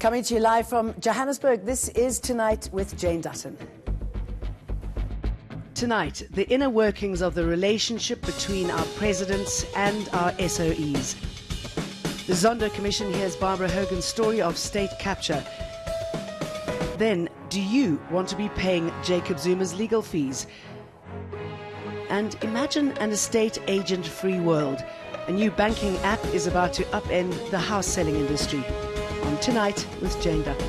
Coming to you live from Johannesburg, this is Tonight with Jane Dutton. Tonight, the inner workings of the relationship between our presidents and our SOEs. The Zondo Commission hears Barbara Hogan's story of state capture. Then, do you want to be paying Jacob Zuma's legal fees? And imagine an estate agent-free world. A new banking app is about to upend the house-selling industry. On Tonight with Jane Dutton.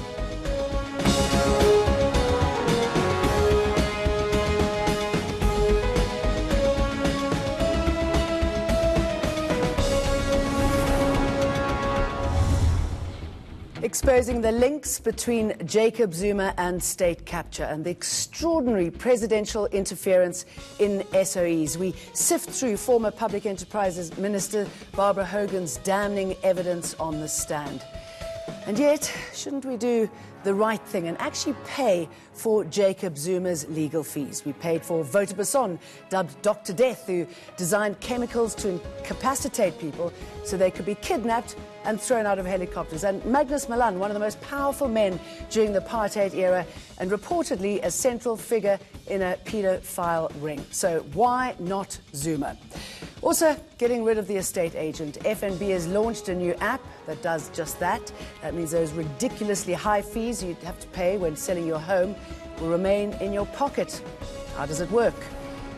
Exposing the links between Jacob Zuma and state capture and the extraordinary presidential interference in SOEs. We sift through former Public Enterprises Minister Barbara Hogan's damning evidence on the stand. And yet, shouldn't we do the right thing and actually pay for Jacob Zuma's legal fees? We paid for Wouter Besson, dubbed Dr. Death, who designed chemicals to incapacitate people so they could be kidnapped and thrown out of helicopters. And Magnus Malan, one of the most powerful men during the apartheid era and reportedly a central figure in a paedophile ring. So why not Zuma? Also, getting rid of the estate agent. FNB has launched a new app that does just that. That means those ridiculously high fees you'd have to pay when selling your home will remain in your pocket. How does it work?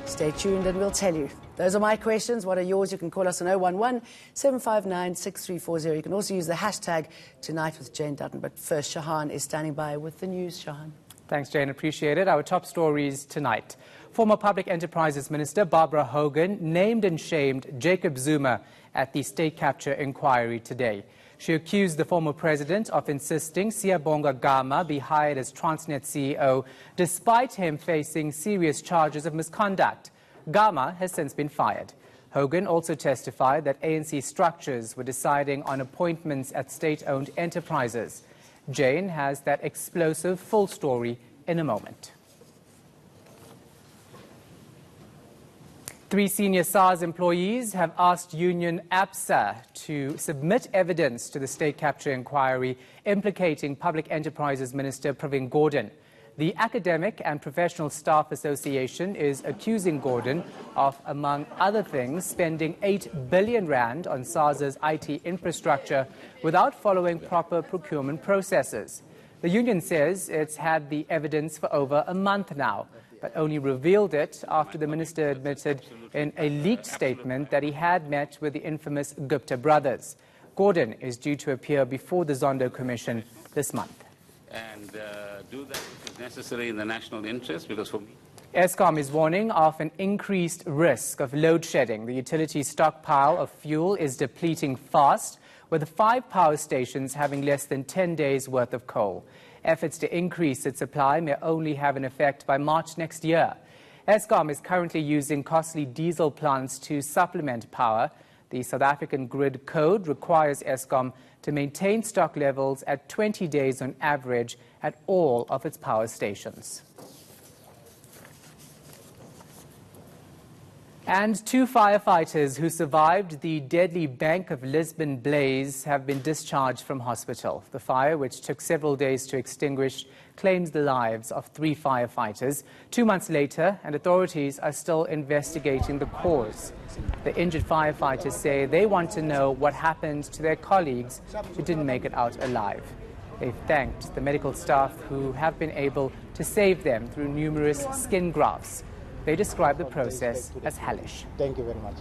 Stay tuned and we'll tell you. Those are my questions. What are yours? You can call us on 011-759-6340. You can also use the hashtag Tonight with Jane Dutton. But first, Shahan is standing by with the news. Shahan. Thanks, Jane. Appreciate it. Our top stories tonight. Former Public Enterprises Minister Barbara Hogan named and shamed Jacob Zuma at the state capture inquiry today. She accused the former president of insisting Siyabonga Gama be hired as Transnet CEO, despite him facing serious charges of misconduct. Gama has since been fired. Hogan also testified that ANC structures were deciding on appointments at state-owned enterprises. Jane has that explosive full story in a moment. 3 senior SARS employees have asked Union APSA to submit evidence to the state capture inquiry implicating Public Enterprises Minister Pravin Gordhan. The Academic and Professional Staff Association is accusing Gordhan of, among other things, spending 8 billion rand on SARS's IT infrastructure without following proper procurement processes. The union says it's had the evidence for over a month now, but only revealed it after the minister admitted in a leaked statement that he had met with the infamous Gupta brothers. Gordhan is due to appear before the Zondo Commission this month. And do that which is necessary in the national interest, because for me... Eskom is warning of an increased risk of load shedding. The utility stockpile of fuel is depleting fast, with 5 power stations having less than 10 days' worth of coal. Efforts to increase its supply may only have an effect by March next year. Eskom is currently using costly diesel plants to supplement power. The South African Grid Code requires Eskom to maintain stock levels at 20 days on average at all of its power stations. And 2 firefighters who survived the deadly Bank of Lisbon blaze have been discharged from hospital. The fire, which took several days to extinguish, claims the lives of 3 firefighters. 2 months later, and authorities are still investigating the cause. The injured firefighters say they want to know what happened to their colleagues who didn't make it out alive. They've thanked the medical staff who have been able to save them through numerous skin grafts. They describe the process as hellish. Thank you very much.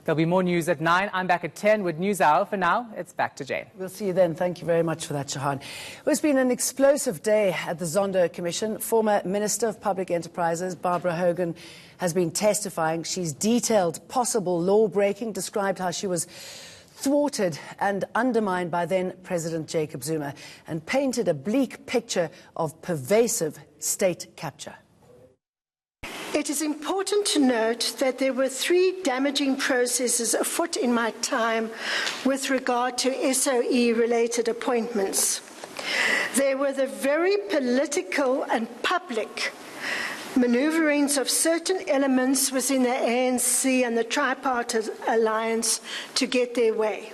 There'll be more news at 9. I'm back at 10 with News Hour. For now, it's back to Jane. We'll see you then. Thank you very much for that, Shahan. Well, it's been an explosive day at the Zondo Commission. Former Minister of Public Enterprises, Barbara Hogan, has been testifying. She's detailed possible law-breaking, described how she was thwarted and undermined by then President Jacob Zuma, and painted a bleak picture of pervasive state capture. It is important to note that there were 3 damaging processes afoot in my time with regard to SOE-related appointments. There were the very political and public maneuverings of certain elements within the ANC and the tripartite alliance to get their way.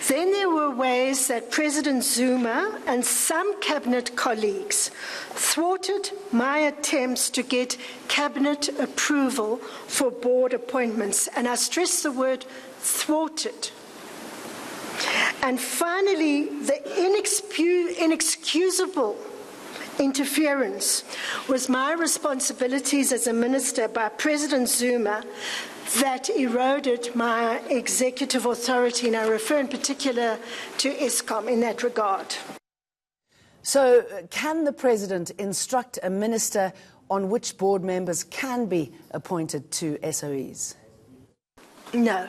Then there were ways that President Zuma and some cabinet colleagues thwarted my attempts to get cabinet approval for board appointments, and I stress the word thwarted. And finally, the inexcusable interference with my responsibilities as a minister by President Zuma that eroded my executive authority, and I refer in particular to Eskom in that regard. So, can the President instruct a minister on which board members can be appointed to SOEs? No.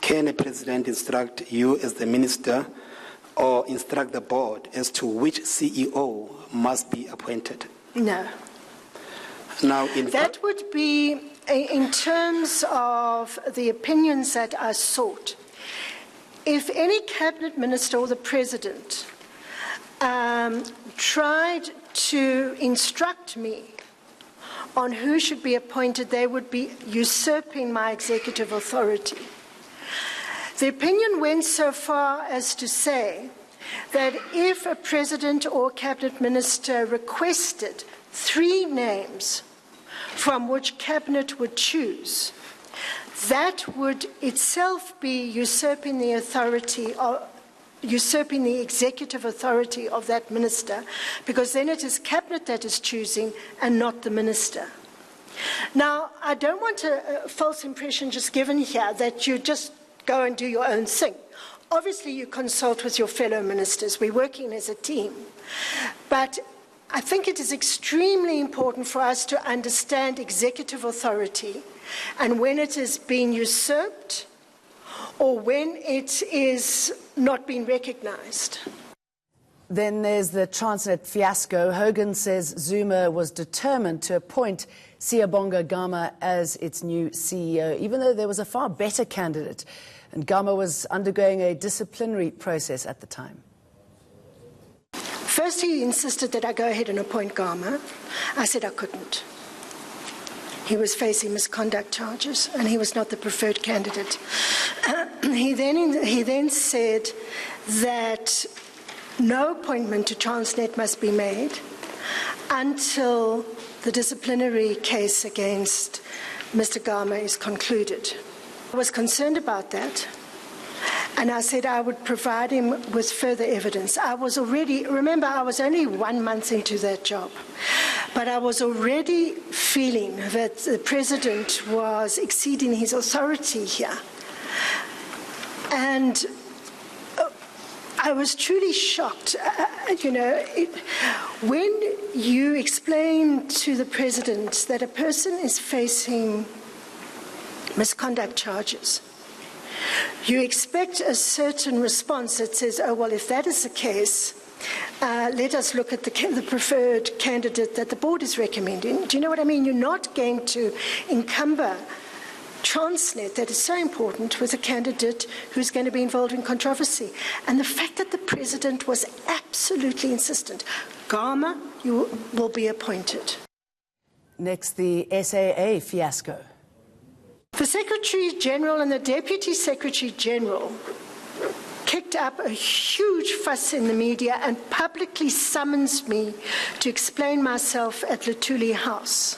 Can a President instruct you as the minister or instruct the board as to which CEO must be appointed? No. Now, that would be in terms of the opinions that I sought. If any cabinet minister or the President tried to instruct me on who should be appointed, they would be usurping my executive authority. The opinion went so far as to say that if a President or cabinet minister requested 3 names from which cabinet would choose, that would itself be usurping the authority or usurping the executive authority of that minister, because then it is cabinet that is choosing and not the minister. Now, I don't want a false impression just given here that you just go and do your own thing. Obviously, you consult with your fellow ministers. We're working as a team. But I think it is extremely important for us to understand executive authority and when it is being usurped or when it is not being recognized. Then there's the Transnet fiasco. Hogan says Zuma was determined to appoint Siyabonga Gama as its new CEO, even though there was a far better candidate, and Gama was undergoing a disciplinary process at the time. First, he insisted that I go ahead and appoint Gama. I said I couldn't. He was facing misconduct charges, and he was not the preferred candidate. He then said that no appointment to Transnet must be made until the disciplinary case against Mr. Gama is concluded. I was concerned about that, and I said I would provide him with further evidence. Remember, I was only 1 month into that job, but I was already feeling that the President was exceeding his authority here. And I was truly shocked. When you explain to the President that a person is facing misconduct charges, you expect a certain response that says, oh, well, if that is the case, let us look at the preferred candidate that the board is recommending. Do you know what I mean? You're not going to encumber Transnet, that is so important, with a candidate who's going to be involved in controversy. And the fact that the President was absolutely insistent, Gama, you will be appointed. Next, the SAA fiasco. The Secretary General and the Deputy Secretary General kicked up a huge fuss in the media and publicly summons me to explain myself at Luthuli House.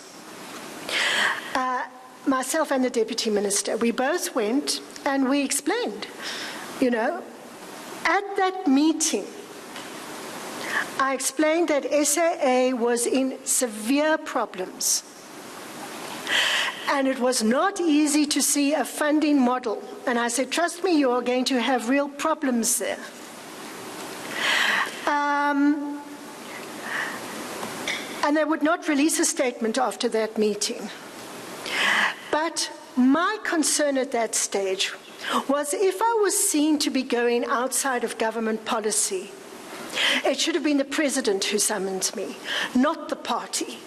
Myself and the Deputy Minister, we both went and we explained. At that meeting, I explained that SAA was in severe problems. And it was not easy to see a funding model. And I said, trust me, you are going to have real problems there. And they would not release a statement after that meeting. But my concern at that stage was if I was seen to be going outside of government policy, it should have been the President who summoned me, not the party.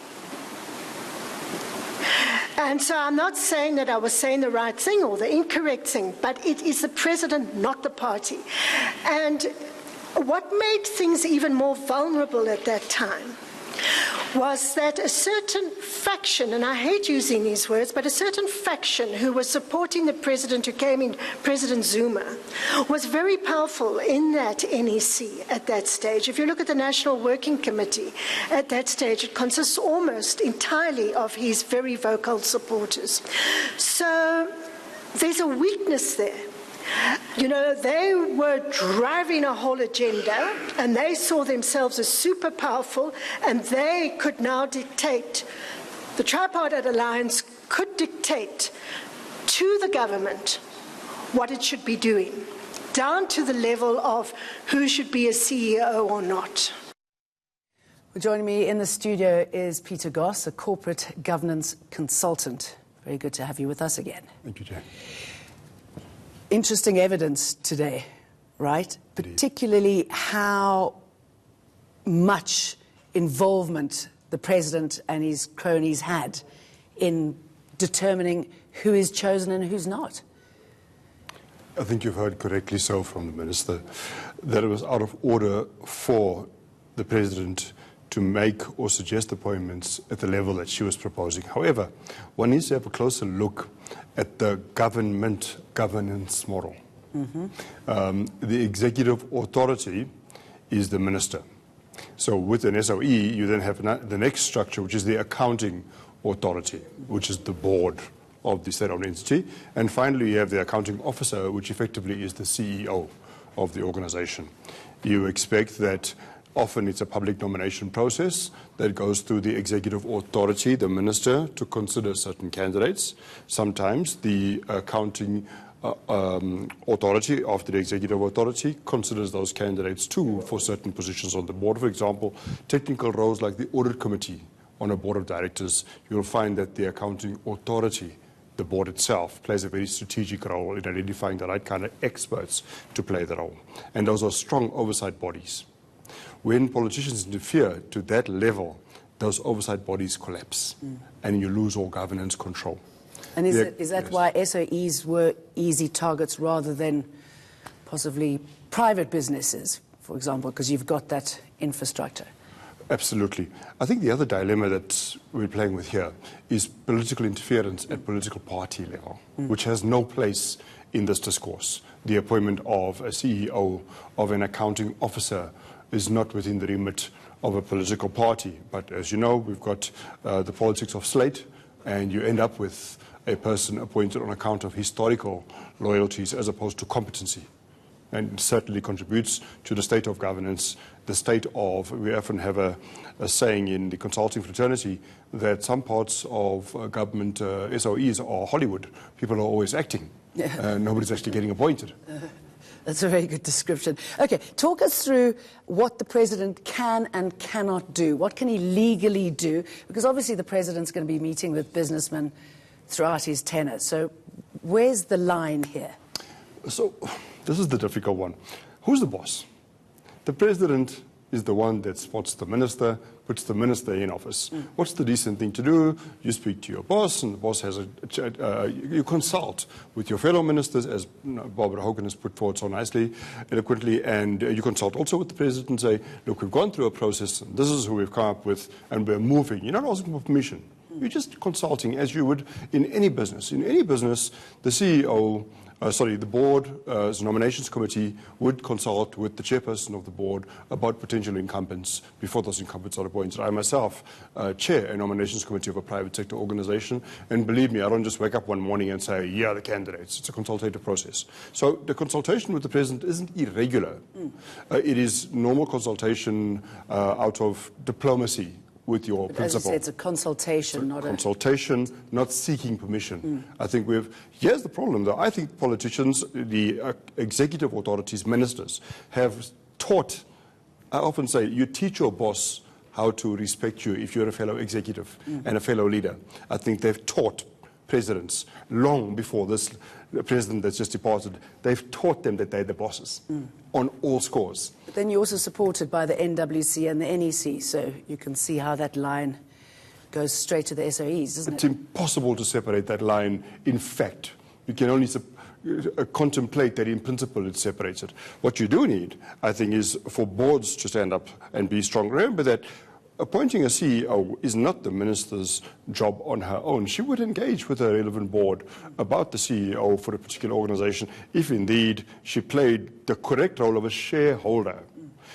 And so I'm not saying that I was saying the right thing or the incorrect thing, but it is the President, not the party. And what made things even more vulnerable at that time was that a certain faction, and I hate using these words, but a certain faction who was supporting the president who came in, President Zuma, was very powerful in that NEC at that stage. If you look at the National Working Committee at that stage, it consists almost entirely of his very vocal supporters. So there's a weakness there. You know, they were driving a whole agenda, and they saw themselves as super powerful, and they could now dictate, the Tripartite Alliance could dictate to the government what it should be doing, down to the level of who should be a CEO or not. Well, joining me in the studio is Peter Goss, a corporate governance consultant. Very good to have you with us again. Thank you, Jane. Interesting evidence today, right? Particularly how much involvement the president and his cronies had in determining who is chosen and who's not. I think you've heard correctly so from the minister that it was out of order for the president to make or suggest appointments at the level that she was proposing. However, one needs to have a closer look at the government governance model. The executive authority is the minister. So with an SOE, you then have the next structure, which is the accounting authority, which is the board of the state-owned entity. And finally, you have the accounting officer, which effectively is the CEO of the organization. You expect that often it's a public nomination process that goes through the executive authority, the minister, to consider certain candidates. Sometimes the accounting authority, after the executive authority, considers those candidates too for certain positions on the board. For example, technical roles like the audit committee on a board of directors, you'll find that the accounting authority, the board itself, plays a very strategic role in identifying the right kind of experts to play the role. And those are strong oversight bodies. When politicians interfere to that level, those oversight bodies collapse and you lose all governance control. And is that why SOEs were easy targets rather than possibly private businesses, for example, because you've got that infrastructure? Absolutely. I think the other dilemma that we're playing with here is political interference at political party level, which has no place in this discourse. The appointment of a CEO, of an accounting officer, is not within the remit of a political party. But as you know, we've got the politics of slate, and you end up with a person appointed on account of historical loyalties as opposed to competency. And certainly contributes to the state of governance, the state of, we often have a saying in the consulting fraternity that some parts of government SOEs are Hollywood. People are always acting. Nobody's actually getting appointed. That's a very good description. Okay, talk us through what the president can and cannot do. What can he legally do? Because obviously the president's going to be meeting with businessmen throughout his tenure. So where's the line here? So this is the difficult one. Who's the boss? The president is the one that spots the minister, puts the minister in office. What's the decent thing to do? You speak to your boss, and the boss has you consult with your fellow ministers, as Barbara Hogan has put forward so nicely, eloquently, and you consult also with the president and say, look, we've gone through a process, and this is who we've come up with, and we're moving. You're not asking for permission. You're just consulting as you would in any business. In any business, the CEO, the board's nominations committee would consult with the chairperson of the board about potential incumbents before those incumbents are appointed. I myself chair a nominations committee of a private sector organization, and believe me, I don't just wake up one morning and say, yeah, the candidates. It's a consultative process. So the consultation with the president isn't irregular. It is normal consultation out of diplomacy with your principal. As you say, it's a consultation, not consultation, not seeking permission. I think here's the problem though. I think politicians, the executive authorities, ministers, have taught, I often say, you teach your boss how to respect you if you're a fellow executive and a fellow leader. I think they've taught presidents long before this president that's just departed, they've taught them that they're the bosses on all scores. But then you're also supported by the NWC and the NEC, so you can see how that line goes straight to the SOEs, isn't it? It's impossible to separate that line. In fact, you can only contemplate that in principle it's separated. What you do need, I think, is for boards to stand up and be strong. Remember that appointing a CEO is not the minister's job on her own. She would engage with a relevant board about the CEO for a particular organization if indeed she played the correct role of a shareholder.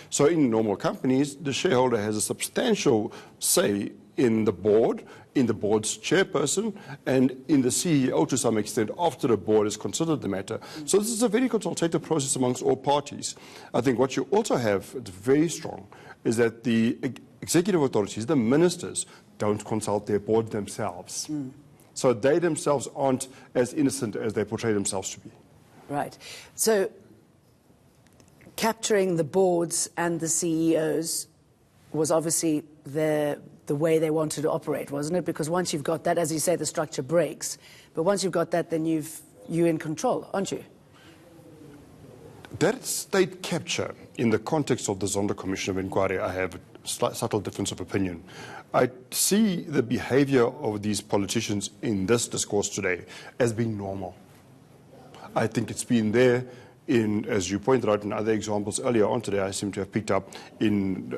So in normal companies, the shareholder has a substantial say in the board's chairperson, and in the CEO to some extent after the board has considered the matter. So this is a very consultative process amongst all parties. I think what you also have, it's very strong, is that the executive authorities, the ministers, don't consult their board themselves. So they themselves aren't as innocent as they portray themselves to be. Right. So capturing the boards and the CEOs was obviously the way they wanted to operate, wasn't it? Because once you've got that, as you say, the structure breaks. But once you've got that, then you're in control, aren't you? That state capture, in the context of the Zondo Commission of Inquiry, I have a subtle difference of opinion. I see the behavior of these politicians in this discourse today as being normal. I think it's been there in, as you pointed out in other examples earlier on today, I seem to have picked up in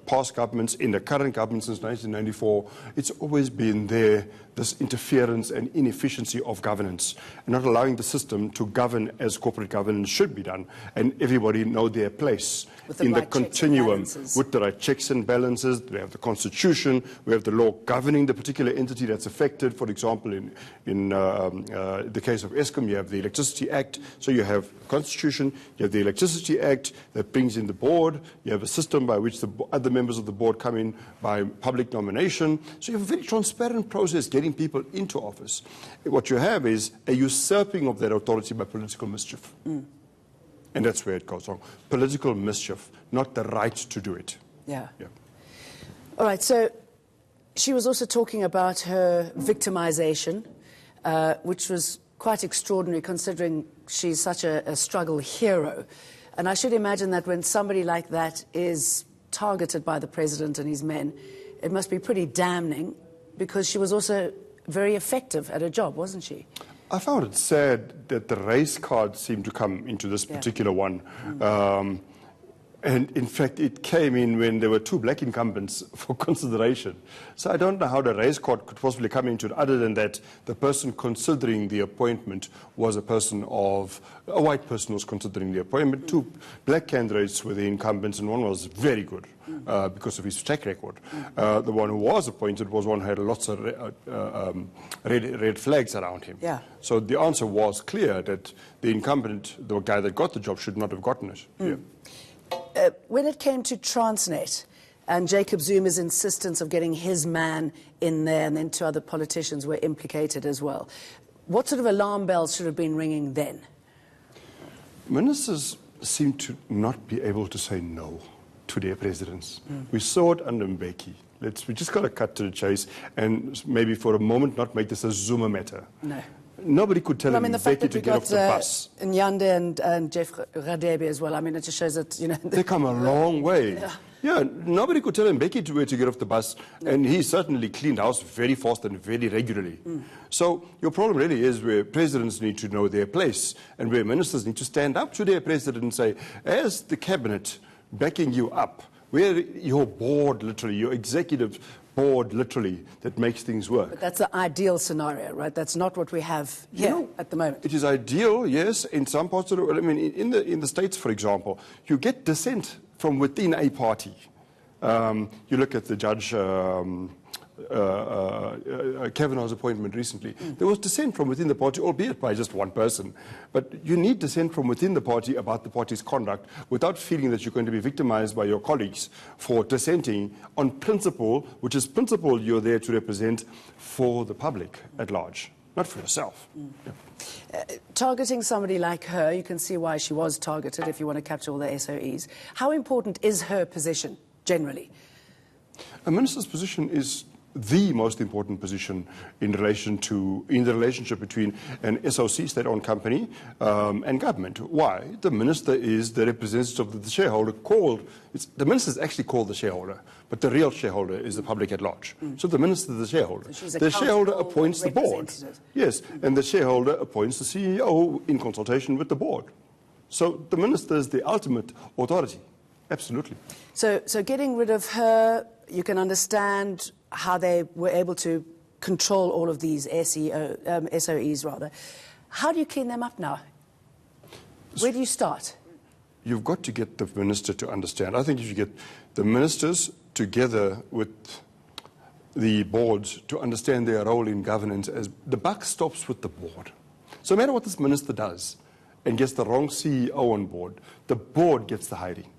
past governments, in the current government since 1994. It's always been there, this interference and inefficiency of governance, and not allowing the system to govern as corporate governance should be done, and everybody know their place in the continuum with the right checks and balances. We have the Constitution, we have the law governing the particular entity that's affected. For example, in the case of Eskom, you have the Electricity Act. So you have the Constitution, you have the Electricity Act that brings in the board, you have a system by which the other members of the board come in by public nomination. So you have a very transparent process getting people into office. What you have is a usurping of that authority by political mischief. And that's where it goes wrong. Political mischief, not the right to do it. Yeah. All right, so she was also talking about her victimization, which was quite extraordinary considering she's such a struggle hero. And I should imagine that when somebody like that is targeted by the president and his men, it must be pretty damning, because she was also very effective at her job, wasn't she? I found it sad that the race card seemed to come into this particular one. And in fact, it came in when there were two black incumbents for consideration. So I don't know how the race card could possibly come into it, other than that the person considering the appointment was a white person was considering the appointment. Two black candidates were the incumbents, and one was very good because of his track record. The one who was appointed was one who had lots of red flags around him. So the answer was clear that the incumbent, the guy that got the job, should not have gotten it. When it came to Transnet and Jacob Zuma's insistence of getting his man in there, and then two other politicians were implicated as well, what sort of alarm bells should have been ringing then? Ministers seem to not be able to say no to their presidents. We saw it under Mbeki. We just got to cut to the chase and maybe for a moment not make this a Zuma matter. No. Nobody could tell Mbeki to get off the bus. Nyande and Jeff Radebe as well. I mean, it just shows that, they come a long way. Yeah, nobody could tell Mbeki to get off the bus, and he certainly cleaned house very fast and very regularly. So your problem really is where presidents need to know their place, and where ministers need to stand up to their president and say, as the cabinet backing you up, where your board, literally, your executive board, literally, that makes things work. But that's the ideal scenario, right? That's not what we have here at the moment. It is ideal, yes, in some parts of the world. I mean, in the States, for example, you get dissent from within a party. You look at the Judge Kavanaugh's appointment recently. There was dissent from within the party, albeit by just one person. But you need dissent from within the party about the party's conduct without feeling that you're going to be victimized by your colleagues for dissenting on principle, which is principle you're there to represent for the public at large, not for yourself. Targeting somebody like her, you can see why she was targeted if you want to capture all the SOEs. How important is her position generally? A minister's position is the most important position in the relationship between an SOC, state-owned company, and government. Why? The minister is the representative of the shareholder the minister is actually called the shareholder, but the real shareholder is the public at large. So the minister is the shareholder. So the shareholder appoints the board. Yes, and the shareholder appoints the CEO in consultation with the board. So the minister is the ultimate authority. Absolutely. So getting rid of her, you can understand how they were able to control all of these SOEs rather. How do you clean them up now? Where do you start? You've got to get the minister to understand. I think if you get the ministers together with the boards to understand their role in governance, as the buck stops with the board. So no matter what this minister does and gets the wrong CEO on board, the board gets the hiding.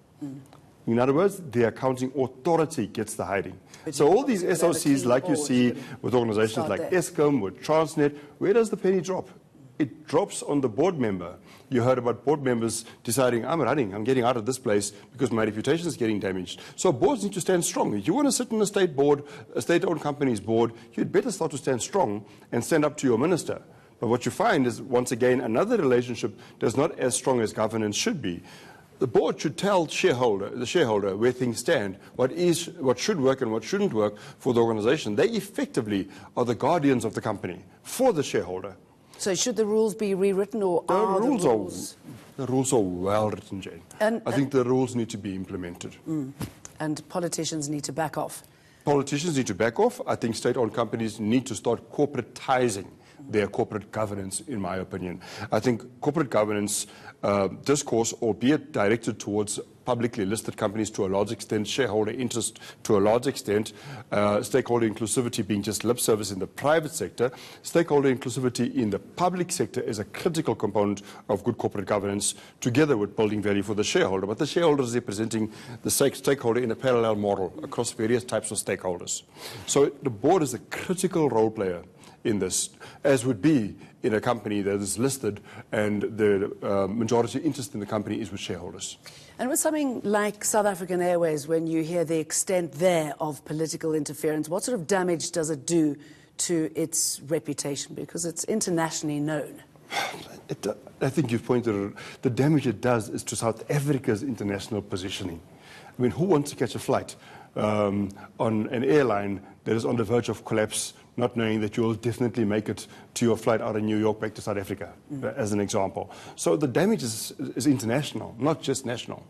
In other words, the accounting authority gets the hiding. So all these SOCs, like you see with organizations like Eskom, with Transnet, where does the penny drop? It drops on the board member. You heard about board members deciding, I'm getting out of this place because my reputation is getting damaged. So boards need to stand strong. If you want to sit in a state board, a state-owned company's board, you'd better start to stand strong and stand up to your minister. But what you find is, once again, another relationship that's not as strong as governance should be. The board should tell the shareholder where things stand, what should work and what shouldn't work for the organization. They effectively are the guardians of the company for the shareholder. So should the rules be rewritten, or are the rules? The rules are well written, Jane. I think the rules need to be implemented. And politicians need to back off. Politicians need to back off. I think state-owned companies need to start corporatizing their corporate governance, in my opinion. I think corporate governance discourse, albeit directed towards publicly listed companies to a large extent, shareholder interest to a large extent, stakeholder inclusivity being just lip service in the private sector, stakeholder inclusivity in the public sector is a critical component of good corporate governance, together with building value for the shareholder. But the shareholder is representing the stakeholder in a parallel model across various types of stakeholders. So the board is a critical role player in this, as would be in a company that is listed and the majority interest in the company is with shareholders. And with something like South African Airways, when you hear the extent there of political interference, what sort of damage does it do to its reputation? Because it's internationally known. I think you've pointed out, the damage it does is to South Africa's international positioning. I mean, who wants to catch a flight on an airline that is on the verge of collapse, not knowing that you will definitely make it to your flight out of New York back to South Africa, as an example. So the damage is international, not just national.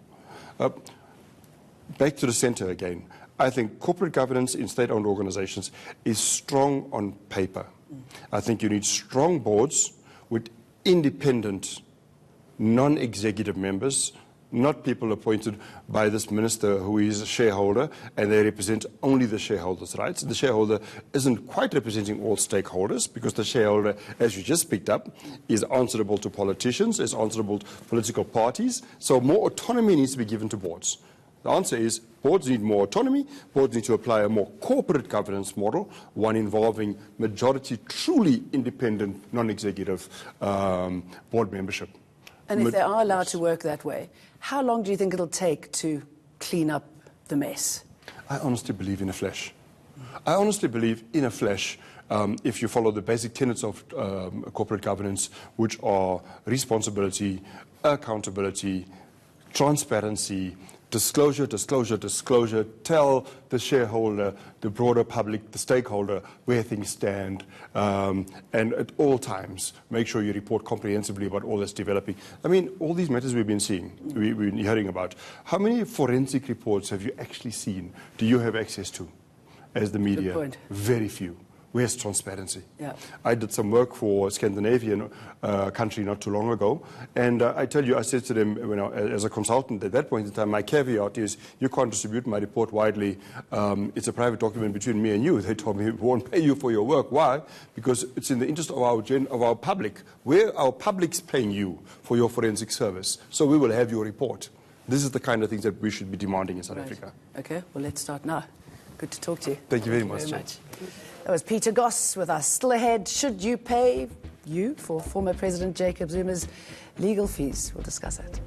Back to the center again. I think corporate governance in state-owned organizations is strong on paper. I think you need strong boards with independent, non-executive members, not people appointed by this minister who is a shareholder and they represent only the shareholders' rights. The shareholder isn't quite representing all stakeholders, because the shareholder, as you just picked up, is answerable to politicians, is answerable to political parties. So more autonomy needs to be given to boards. The answer is boards need more autonomy. Boards need to apply a more corporate governance model, one involving majority, truly independent, non-executive board membership. And if they are allowed to work that way, how long do you think it'll take to clean up the mess? I honestly believe in a flash. I honestly believe in a flash, if you follow the basic tenets of corporate governance, which are responsibility, accountability, transparency, disclosure, disclosure, disclosure. Tell the shareholder, the broader public, the stakeholder where things stand, and at all times make sure you report comprehensively about all that's developing. I mean, all these matters we've been seeing, we've been hearing about. How many forensic reports have you actually seen? Do you have access to as the media? Good point. Very few. Where's transparency? Yeah. I did some work for a Scandinavian country not too long ago, and I tell you, I said to them, as a consultant at that point in time, my caveat is, you can't distribute my report widely. It's a private document between me and you. They told me, we won't pay you for your work. Why? Because it's in the interest of our public. Our public's paying you for your forensic service, so we will have your report. This is the kind of things that we should be demanding in South Africa. Okay, well, let's start now. Good to talk to you. Thank you very much. That was Peter Goss with us. Still ahead, should you pay for former President Jacob Zuma's legal fees? We'll discuss that.